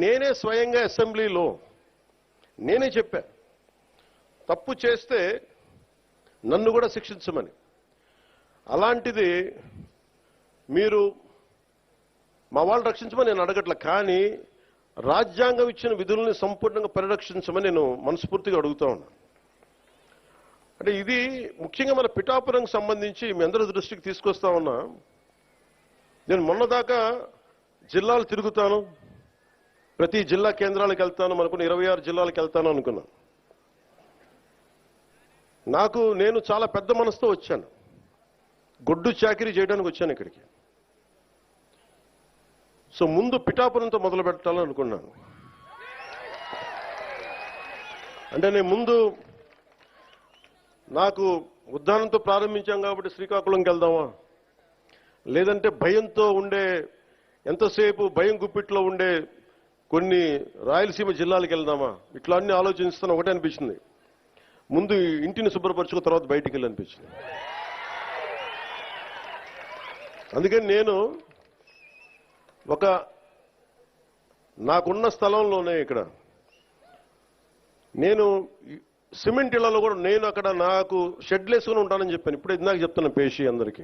నేనే స్వయంగా అసెంబ్లీలో నేనే చెప్పా, తప్పు చేస్తే నన్ను కూడా శిక్షించమని. అలాంటిది మీరు మా వాళ్ళు రక్షించమని నేను అడగట్ల, కానీ రాజ్యాంగం ఇచ్చిన విధుల్ని సంపూర్ణంగా పరిరక్షించమని నేను మనస్ఫూర్తిగా అడుగుతా ఉన్నా. అంటే ఇది ముఖ్యంగా మన పిఠాపురంకి సంబంధించి మీ అందరి దృష్టికి తీసుకొస్తా ఉన్నా. నేను మొన్నదాకా జిల్లాలు తిరుగుతాను, ప్రతి జిల్లా కేంద్రాలకు వెళ్తాను, మనకున్న 26 జిల్లాలకు వెళ్తాను అనుకున్నా. నేను చాలా పెద్ద మనసుతో వచ్చాను, గొడ్డు చాకిరీ చేయడానికి వచ్చాను ఇక్కడికి. సో ముందు పిఠాపురంతో మొదలు పెట్టాలని అనుకున్నాను. అంటే నేను ముందు నాకు ఉద్దానంతో ప్రారంభించాం కాబట్టి శ్రీకాకుళంకి వెళ్దామా, లేదంటే భయంతో ఉండే ఎంతసేపు భయం గుప్పిట్లో ఉండే కొన్ని రాయలసీమ జిల్లాలకు వెళ్దామా, ఇట్లా అన్ని ఆలోచిస్తాను. ఒకటే అనిపించింది, ముందు ఇంటిని శుభ్రపరచుకున్న తర్వాత బయటికి వెళ్ళి అనిపించింది. అందుకని నేను నాకున్న స్థలంలోనే ఇక్కడ నేను సిమెంట్ ఇళ్లలో కూడా నేను అక్కడ నాకు షెడ్లు వేసుకొని ఉంటానని చెప్పాను. ఇప్పుడే ఇందాక చెప్తున్నా పేషి అందరికీ,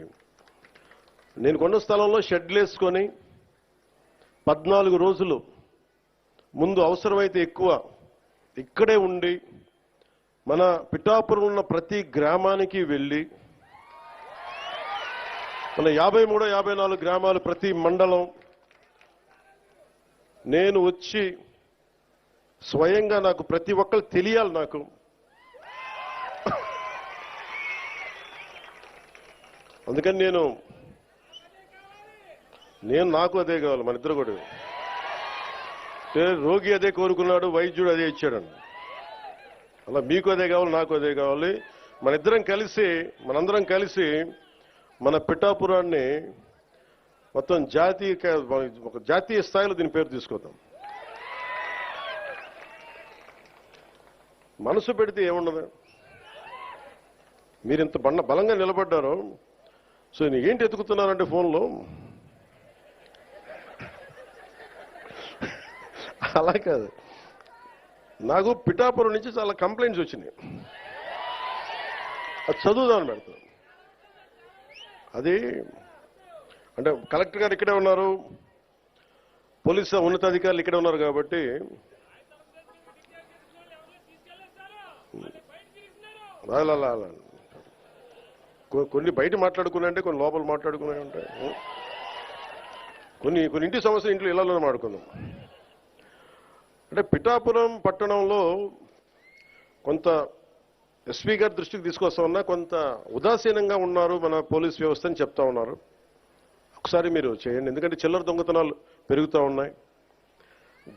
నేను కొన్న స్థలంలో షెడ్లు వేసుకొని 14 రోజులు ముందు అవసరమైతే ఎక్కువ ఇక్కడే ఉండి మన పిఠాపురం ఉన్న ప్రతి గ్రామానికి వెళ్ళి, మన 53, 54 గ్రామాలు ప్రతి మండలం నేను వచ్చి స్వయంగా నాకు ప్రతి ఒక్కరు తెలియాలి. అందుకని నాకు అదే కావాలి, మన ఇద్దరు కూడా. రోగి అదే కోరుకున్నాడు, వైద్యుడు అదే ఇచ్చాడండి. అలా మీకు అదే కావాలి, నాకు అదే కావాలి. మనందరం కలిసి మన పిఠాపురాన్ని మొత్తం ఒక జాతీయ స్థాయిలో దీని పేరు తీసుకొద్దాం. మనసు పెడితే ఏముండదు. మీరు ఇంత బలంగా నిలబడ్డారు. సో ఏంటి ఎత్తుకుతున్నారంటే ఫోన్లో, అలా కాదు. నాకు పిఠాపురం నుంచి చాలా కంప్లైంట్స్ వచ్చినాయి, అది చదువుదామని పెడతాను. అది అంటే కలెక్టర్ గారు ఇక్కడే ఉన్నారు, పోలీసు ఉన్నతాధికారులు ఇక్కడే ఉన్నారు కాబట్టి కొన్ని బయట మాట్లాడుకున్నాయంటే కొన్ని లోపల మాట్లాడుకునే ఉంటాయి. కొన్ని ఇంటి సమస్యలు ఇంట్లో ఇళ్లలోనే మాట్లాడుకుందాం. అంటే పిఠాపురం పట్టణంలో కొంత ఎస్పీ గారి దృష్టికి తీసుకొస్తా ఉన్నా, కొంత ఉదాసీనంగా ఉన్నారు మన పోలీస్ వ్యవస్థ అని చెప్తా ఉన్నారు. ఒకసారి మీరు చేయండి, ఎందుకంటే చిల్లర దొంగతనాలు పెరుగుతూ ఉన్నాయి.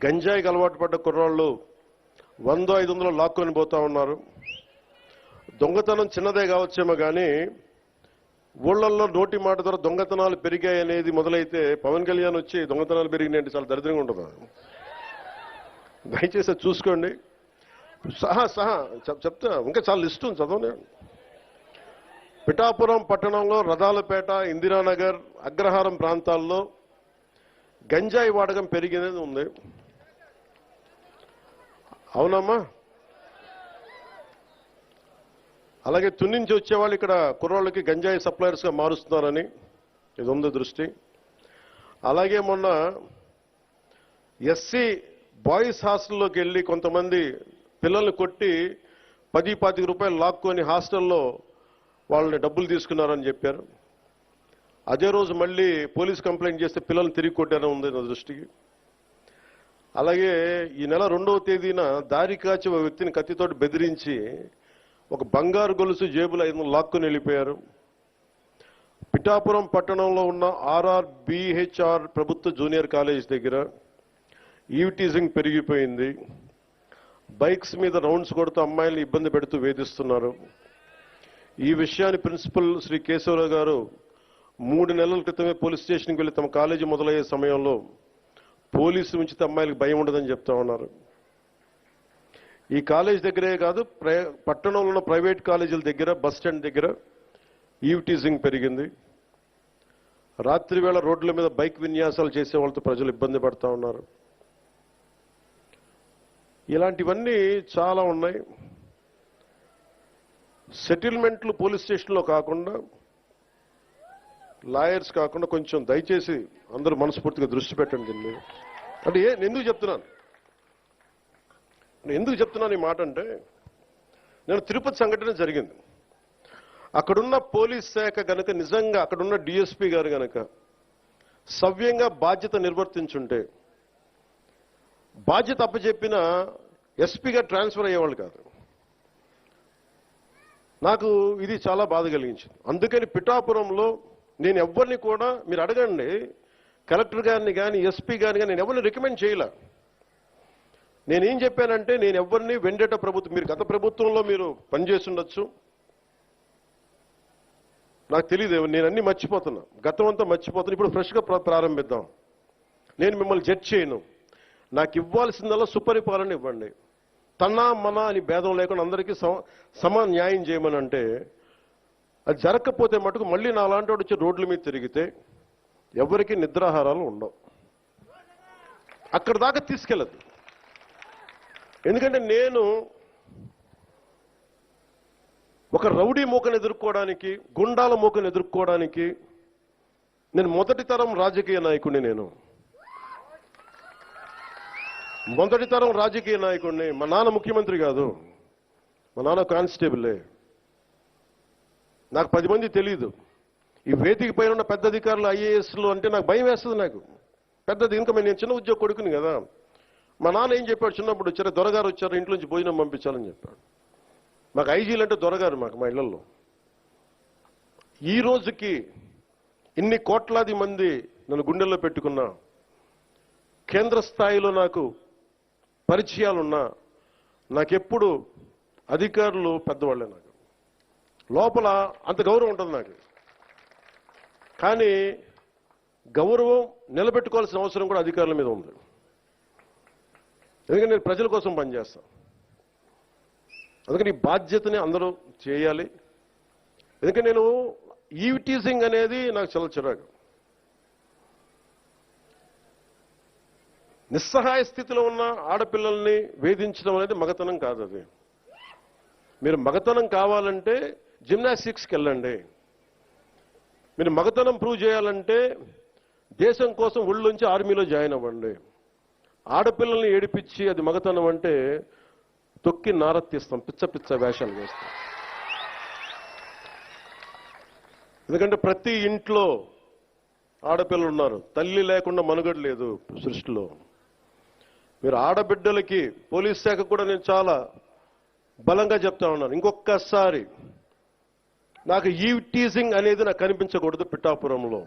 గంజాయికి అలవాటు పడ్డ కుర్రాళ్ళు 100-500 లాక్కొని పోతా ఉన్నారు. దొంగతనం చిన్నదే కావచ్చేమో కానీ ఊళ్ళల్లో నోటి మాట ద్వారా దొంగతనాలు పెరిగాయి అనేది మొదలైతే పవన్ కళ్యాణ్ వచ్చి దొంగతనాలు పెరిగినాయంటే చాలా దరిద్రంగా ఉంటుంది. దయచేసి చూసుకోండి. సహా చెప్తా, ఇంకా చాలా లిస్ట్ ఉంది, చదవనే. పిఠాపురం పట్టణంలో రథాలపేట, ఇందిరానగర్, అగ్రహారం ప్రాంతాల్లో గంజాయి వాడకం పెరిగినది ఉంది. అవునమ్మా? అలాగే తున్నించి వచ్చేవాళ్ళు ఇక్కడ కుర్రోళ్ళకి గంజాయి సప్లయర్స్గా మారుస్తున్నారని ఇది ఉంది దృష్టి. అలాగే మొన్న ఎస్సీ బాయ్స్ హాస్టల్లోకి వెళ్ళి కొంతమంది పిల్లల్ని కొట్టి 10-25 రూపాయలు లాక్కొని హాస్టల్లో వాళ్ళని డబ్బులు తీసుకున్నారని చెప్పారు. అదే రోజు మళ్ళీ పోలీస్ కంప్లైంట్ చేస్తే పిల్లల్ని తిరిగి కొట్టారని ఉంది నా దృష్టికి. అలాగే ఈ నెల 2వ తేదీన దారి కాచి ఒక వ్యక్తిని కత్తితోటి బెదిరించి ఒక బంగారు గొలుసు జేబులో 500 లాక్కొని వెళ్ళిపోయారు. పిఠాపురం పట్టణంలో ఉన్న RRBHR ప్రభుత్వ జూనియర్ కాలేజ్ దగ్గర ఈవిటీజింగ్ పెరిగిపోయింది. బైక్స్ మీద రౌండ్స్ కొడుతూ అమ్మాయిల్ని ఇబ్బంది పెడుతూ వేధిస్తున్నారు. ఈ విషయాన్ని ప్రిన్సిపల్ శ్రీ కేశవరావు గారు 3 నెలల క్రితమే పోలీస్ స్టేషన్కి వెళ్లి తమ కాలేజీ మొదలయ్యే సమయంలో పోలీసు ఉంచితే అమ్మాయిలకు భయం ఉండదని చెప్తా ఉన్నారు. ఈ కాలేజ్ దగ్గరే కాదు, పట్టణంలో ఉన్న ప్రైవేట్ కాలేజీల దగ్గర, బస్ స్టాండ్ దగ్గర ఈవిటీజింగ్ పెరిగింది. రాత్రి వేళ రోడ్ల మీద బైక్ విన్యాసాలు చేసే వాళ్ళతో ప్రజలు ఇబ్బంది పడతా ఉన్నారు. ఇలాంటివన్నీ చాలా ఉన్నాయి. సెటిల్మెంట్లు పోలీస్ స్టేషన్లో కాకుండా, లాయర్స్ కాకుండా కొంచెం దయచేసి అందరూ మనస్ఫూర్తిగా దృష్టి పెట్టండి దీన్ని. అంటే ఎందుకు చెప్తున్నాను ఈ మాట అంటే, నేను తిరుపతి సంఘటన జరిగింది. అక్కడున్న పోలీస్ శాఖ గనక నిజంగా అక్కడున్న డిఎస్పీ గారు గనక సవ్యంగా బాధ్యత నిర్వర్తించుంటే, బాధ్యత అప్పచెప్పిన ఎస్పీగా ట్రాన్స్ఫర్ అయ్యేవాళ్ళు కాదు. నాకు ఇది చాలా బాధ కలిగించింది. అందుకని పిఠాపురంలో నేను ఎవరిని కూడా, మీరు అడగండి కలెక్టర్ గారిని కానీ ఎస్పీ గారిని కానీ, నేను ఎవరిని రికమెండ్ చేయలే. నేనేం చెప్పానంటే, నేను ఎవరిని వెండేట ప్రభుత్వం, మీరు గత ప్రభుత్వంలో మీరు పనిచేసి ఉండొచ్చు, నాకు తెలియదు, నేను అన్ని మర్చిపోతున్నా, గతం అంతా మర్చిపోతున్నా. ఇప్పుడు ఫ్రెష్గా ప్రారంభిద్దాం. నేను మిమ్మల్ని జడ్జ్ చేయను. నాకు ఇవ్వాల్సిందల్లా సుపరిపాలన ఇవ్వండి. తన్నా మన అని భేదం లేకుండా అందరికీ సమాన న్యాయం చేయమని అంటే, అది జరగకపోతే మటుకు మళ్ళీ నా లాంటి వాడు వచ్చి రోడ్ల మీద తిరిగితే ఎవరికి నిద్రాహారాలు ఉండవు. అక్కడ దాకా తీసుకెళ్ళదు. ఎందుకంటే నేను ఒక రౌడీ మూకను ఎదుర్కోవడానికి, గుండాల మూకను ఎదుర్కోవడానికి నేను మొదటి తరం రాజకీయ నాయకుడిని. మొదటి తరం రాజకీయ నాయకుడిని. మా నాన్న ముఖ్యమంత్రి కాదు, మా నాన్న కానిస్టేబులే. నాకు 10 మంది తెలియదు. ఈ వేదిక పైన ఉన్న పెద్ద అధికారులు ఐఏఎస్లు అంటే నాకు భయం వేస్తుంది. నాకు పెద్దది, ఇంకా నేను చిన్న ఉద్యోగ కొడుకుని కదా. మా నాన్న ఏం చెప్పాడు, చిన్నప్పుడు వచ్చారు, దొరగారు వచ్చారు, ఇంట్లోంచి భోజనం పంపించాలని చెప్పాడు. మాకు ఐజీలు అంటే దొరగారు మాకు, మా ఇళ్లలో. ఈ రోజుకి ఇన్ని కోట్లాది మంది నన్ను గుండెల్లో పెట్టుకున్నా, కేంద్ర స్థాయిలో నాకు పరిచయాలున్నా, నాకెప్పుడు అధికారులు పెద్దవాళ్లే. నాకు లోపల అంత గౌరవం ఉంటుంది నాకు. కానీ గౌరవం నిలబెట్టుకోవాల్సిన అవసరం కూడా అధికారుల మీద ఉంది. ఎందుకంటే నేను ప్రజల కోసం పనిచేస్తాను. అందుకని ఈ బాధ్యతని అందరూ చేయాలి. ఎందుకంటే నేను ఈవ్ టీజింగ్ అనేది నాకు చాలా చిరాకు. నిస్సహాయ స్థితిలో ఉన్న ఆడపిల్లల్ని వేధించడం అనేది మగతనం కాదు. అది మీరు మగతనం కావాలంటే జిమ్నాస్టిక్స్కి వెళ్ళండి. మీరు మగతనం ప్రూవ్ చేయాలంటే దేశం కోసం ఒళ్ళుంచి ఆర్మీలో జాయిన్ అవ్వండి. ఆడపిల్లల్ని ఏడిపించి అది మగతనం అంటే తొక్కి నారత్తిస్తాం, పిచ్చ పిచ్చ వేషాలు వేస్తాం. ఎందుకంటే ప్రతి ఇంట్లో ఆడపిల్లలు ఉన్నారు. తల్లి లేకుండా మనుగడ లేదు సృష్టిలో. మీరు ఆడబిడ్డలకి, పోలీస్ శాఖ కూడా నేను చాలా బలంగా చెప్తా ఉన్నాను, ఇంకొకసారి నాకు ఈవ్ టీజింగ్ అనేది నాకు కనిపించకూడదు పిఠాపురంలో.